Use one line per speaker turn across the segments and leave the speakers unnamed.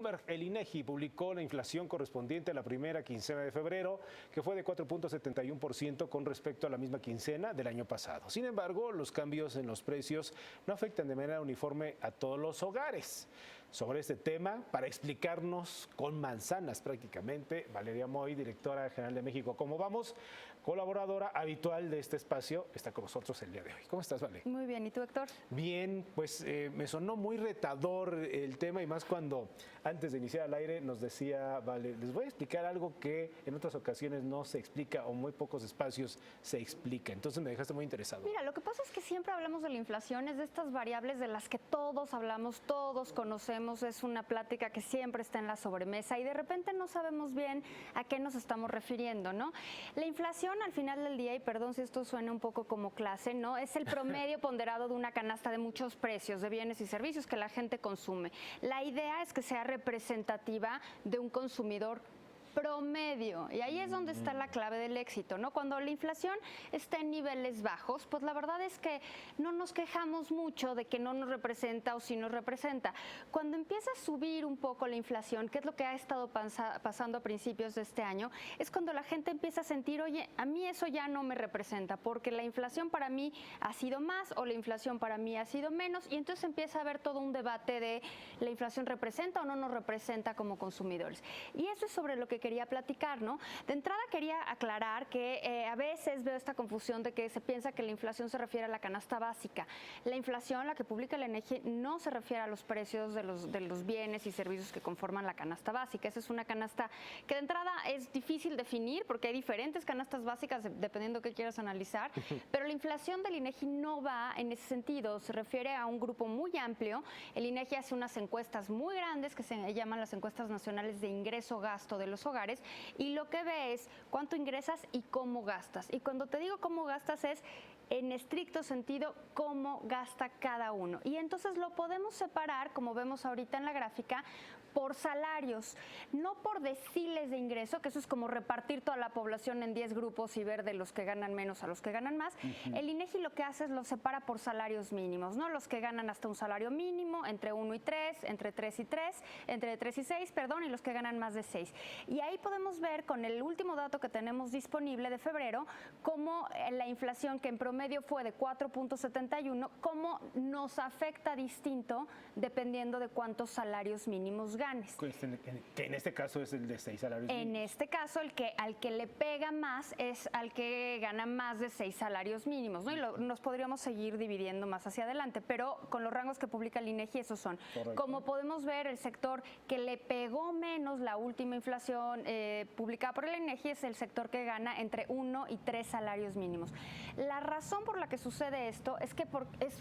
Bloomberg, el INEGI, publicó la inflación correspondiente a la primera quincena de febrero, que fue de 4.71% con respecto a la misma quincena del año pasado. Sin embargo, los cambios en los precios no afectan de manera uniforme a todos los hogares. Sobre este tema, para explicarnos con manzanas prácticamente, Valeria Moy, directora general de México ¿Cómo vamos?, colaboradora habitual de este espacio, está con nosotros el día de hoy. ¿Cómo estás, Vale?
Muy bien, ¿y tú, Héctor?
Bien, pues me sonó muy retador el tema y más cuando antes de iniciar al aire nos decía, Vale, les voy a explicar algo que en otras ocasiones no se explica o muy pocos espacios se explica. Entonces me dejaste muy interesado.
Mira, lo que pasa es que siempre hablamos de la inflación, es de estas variables de las que todos hablamos, todos conocemos, es una plática que siempre está en la sobremesa y de repente no sabemos bien a qué nos estamos refiriendo, ¿no? La inflación al final del día, y perdón si esto suena un poco como clase, ¿no? Es el promedio ponderado de una canasta de muchos precios, de bienes y servicios que la gente consume. La idea es que sea representativa de un consumidor promedio, y ahí es donde está la clave del éxito, ¿no? Cuando la inflación está en niveles bajos, pues la verdad es que no nos quejamos mucho de que no nos representa o sí nos representa. Cuando empieza a subir un poco la inflación, que es lo que ha estado pasando a principios de este año, es cuando la gente empieza a sentir, oye, a mí eso ya no me representa, porque la inflación para mí ha sido más o la inflación para mí ha sido menos, y entonces empieza a haber todo un debate de la inflación representa o no nos representa como consumidores. Y eso es sobre lo que quería platicar, ¿no? De entrada quería aclarar que a veces veo esta confusión de que se piensa que la inflación se refiere a la canasta básica. La inflación, la que publica el INEGI, no se refiere a los precios de los bienes y servicios que conforman la canasta básica. Esa es una canasta que de entrada es difícil definir porque hay diferentes canastas básicas dependiendo qué quieras analizar, pero la inflación del INEGI no va en ese sentido, se refiere a un grupo muy amplio. El INEGI hace unas encuestas muy grandes que se llaman las encuestas nacionales de ingreso-gasto de los hogares, y lo que ve es cuánto ingresas y cómo gastas. Y cuando te digo cómo gastas es en estricto sentido cómo gasta cada uno. Y entonces lo podemos separar, como vemos ahorita en la gráfica, por salarios, no por deciles de ingreso, que eso es como repartir toda la población en 10 grupos y ver de los que ganan menos a los que ganan más. El INEGI lo que hace es lo separa por salarios mínimos, ¿no? Los que ganan hasta un salario mínimo, entre 1 y 3, entre 3 y 3, entre 3 y 6, perdón, y los que ganan más de 6. Y ahí podemos ver con el último dato que tenemos disponible de febrero, cómo la inflación, que en promedio fue de 4.71, cómo nos afecta distinto dependiendo de cuántos salarios mínimos ganes.
Que en este caso es el de 6 salarios mínimos.
En este caso, al que le pega más es al que gana más de 6 salarios mínimos, ¿no? Y nos podríamos seguir dividiendo más hacia adelante, pero con los rangos que publica el INEGI, esos son.
Correcto.
Como podemos ver, el sector que le pegó menos la última inflación publicada por el INEGI es el sector que gana entre 1 y 3 salarios mínimos. La razón por la que sucede esto es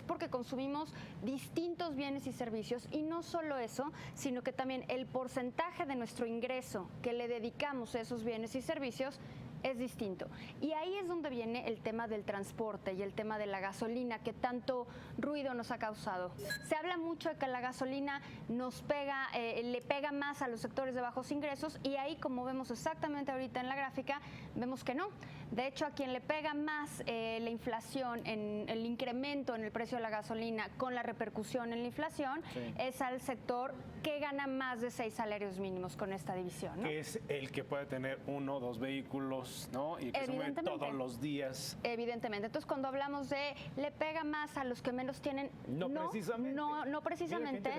porque consumimos distintos bienes y servicios, y no solo eso, sino que también el porcentaje de nuestro ingreso que le dedicamos a esos bienes y servicios es distinto. Y ahí es donde viene el tema del transporte y el tema de la gasolina, que tanto ruido nos ha causado. Se habla mucho de que la gasolina nos pega, le pega más a los sectores de bajos ingresos, y ahí, como vemos exactamente ahorita en la gráfica, vemos que no. De hecho, a quien le pega más la inflación, en el incremento en el precio de la gasolina con la repercusión en la inflación, sí, es al sector que gana más de 6 salarios mínimos con esta división, ¿no?
Que es el que puede tener 1 o 2 vehículos, ¿no? Y que se mueve todos los días.
Evidentemente. Entonces, cuando hablamos de le pega más a los que menos tienen,
no precisamente.
No precisamente.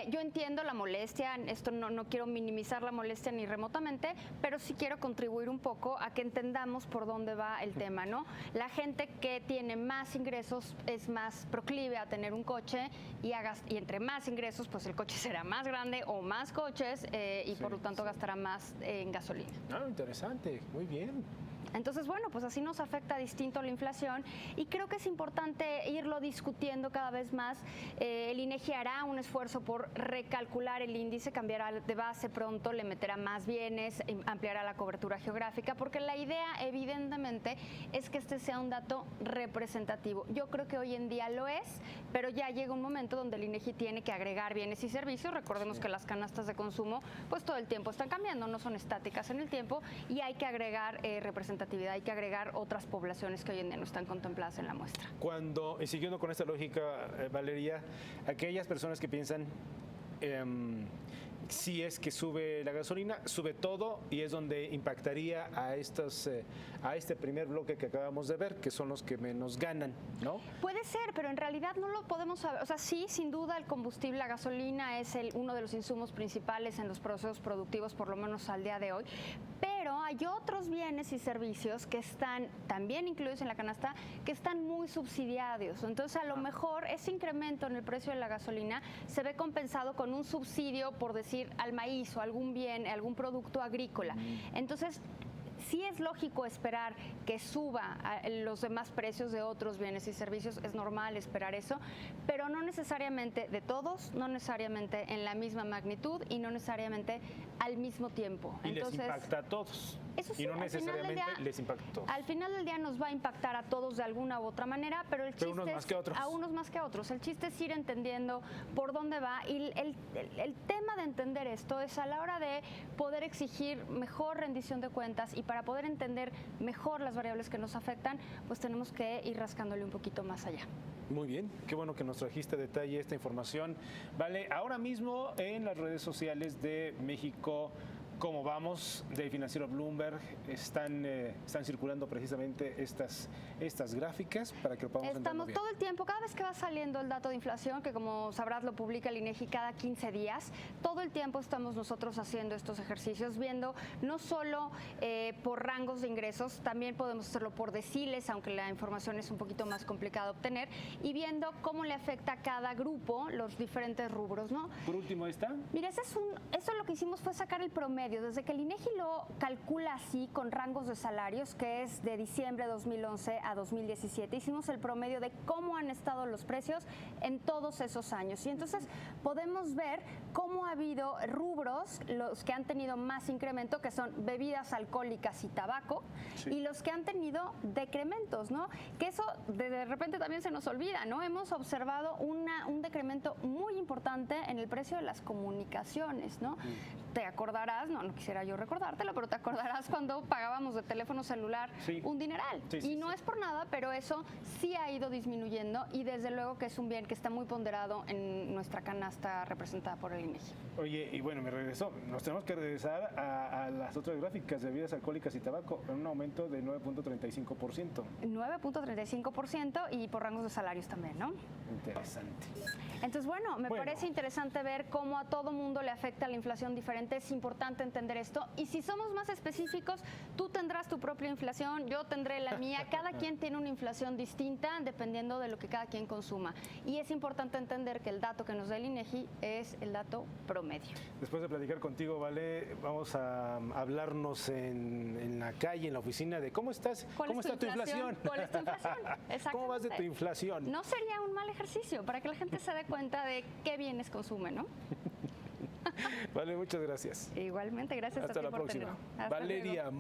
Yo entiendo la molestia, esto no quiero minimizar la molestia ni remotamente, pero sí quiero contribuir un poco a que entendamos por dónde va el tema, ¿no? La gente que tiene más ingresos es más proclive a tener un coche y entre más ingresos, pues el coche será más grande o más coches y sí, por lo tanto gastará más en gasolina.
Ah, interesante, muy bien.
Entonces, bueno, pues así nos afecta distinto la inflación, y creo que es importante irlo discutiendo cada vez más. El INEGI hará un esfuerzo por recalcular el índice, cambiará de base pronto, le meterá más bienes, ampliará la cobertura geográfica, porque la idea evidentemente es que este sea un dato representativo. Yo creo que hoy en día lo es, pero ya llega un momento donde el INEGI tiene que agregar bienes y servicios. Recordemos que las canastas de consumo pues todo el tiempo están cambiando, no son estáticas en el tiempo, y hay que agregar representatividad, hay que agregar otras poblaciones que hoy en día no están contempladas en la muestra.
Y siguiendo con esta lógica, Valeria, aquellas personas que piensan, Si es que sube la gasolina, sube todo y es donde impactaría a este primer bloque que acabamos de ver, que son los que menos ganan, ¿no?
Puede ser, pero en realidad no lo podemos saber. O sea, sí, sin duda el combustible, la gasolina es uno de los insumos principales en los procesos productivos, por lo menos al día de hoy. Pero hay otros bienes y servicios que están también incluidos en la canasta, que están muy subsidiados. Entonces, a lo mejor ese incremento en el precio de la gasolina se ve compensado con un subsidio, por decir, al maíz o algún bien, algún producto agrícola. Entonces, sí es lógico esperar que suba los demás precios de otros bienes y servicios, es normal esperar eso, pero no necesariamente de todos, no necesariamente en la misma magnitud y no necesariamente al mismo tiempo.
Y entonces, les impacta a todos.
Eso sí,
y no necesariamente les impacta a todos.
Al final del día nos va a impactar a todos de alguna u otra manera, pero el chiste
unos más que otros.
A unos más que a otros. El chiste es ir entendiendo por dónde va y el tema de entender esto es a la hora de poder exigir mejor rendición de cuentas y para poder entender mejor las variables que nos afectan, pues tenemos que ir rascándole un poquito más allá.
Muy bien, qué bueno que nos trajiste detalle esta información. Vale, ahora mismo en las redes sociales de México, ¿cómo vamos? Del financiero Bloomberg están circulando precisamente estas gráficas para que lo podamos entender
Estamos
bien.
todo el tiempo, cada vez que va saliendo el dato de inflación, que como sabrás lo publica el INEGI cada 15 días, todo el tiempo estamos nosotros haciendo estos ejercicios, viendo no solo por rangos de ingresos, también podemos hacerlo por deciles, aunque la información es un poquito más complicada de obtener, y viendo cómo le afecta a cada grupo los diferentes rubros, ¿no?
Por último, ¿esta?
Mira, eso lo que hicimos fue sacar el promedio. Desde que el INEGI lo calcula así con rangos de salarios, que es de diciembre de 2011 a 2017, hicimos el promedio de cómo han estado los precios en todos esos años. Y entonces podemos ver cómo ha habido rubros, los que han tenido más incremento, que son bebidas alcohólicas y tabaco, sí, y los que han tenido decrementos, ¿no? Que eso de repente también se nos olvida, ¿no? Hemos observado un decremento muy importante en el precio de las comunicaciones, ¿no? Te acordarás, no quisiera yo recordártelo, pero te acordarás cuando pagábamos de teléfono celular un dineral. Y no es por nada, pero eso sí ha ido disminuyendo y desde luego que es un bien que está muy ponderado en nuestra canasta representada por el INEGI.
Oye, y bueno, nos tenemos que regresar a las otras gráficas de bebidas alcohólicas y tabaco, en un aumento de 9.35%.
9.35% y por rangos de salarios también, ¿no?
Interesante.
Entonces, bueno, me parece interesante ver cómo a todo mundo le afecta la inflación diferente. Es importante entender esto. Y si somos más específicos, tú tendrás tu propia inflación, yo tendré la mía. Cada quien tiene una inflación distinta dependiendo de lo que cada quien consuma. Y es importante entender que el dato que nos da el INEGI es el dato promedio.
Después de platicar contigo, Vale, vamos a hablarnos en la calle, en la oficina, de cómo estás, cómo está tu inflación.
¿Cuál es tu inflación? Exactamente.
¿Cómo vas de tu inflación?
No sería un mal ejercicio para que la gente se dé cuenta de qué bienes consume, ¿no?
Vale, muchas gracias.
Igualmente, gracias
Hasta
a ti
la
por
próxima.
tenerme. Hasta
Valeria
luego.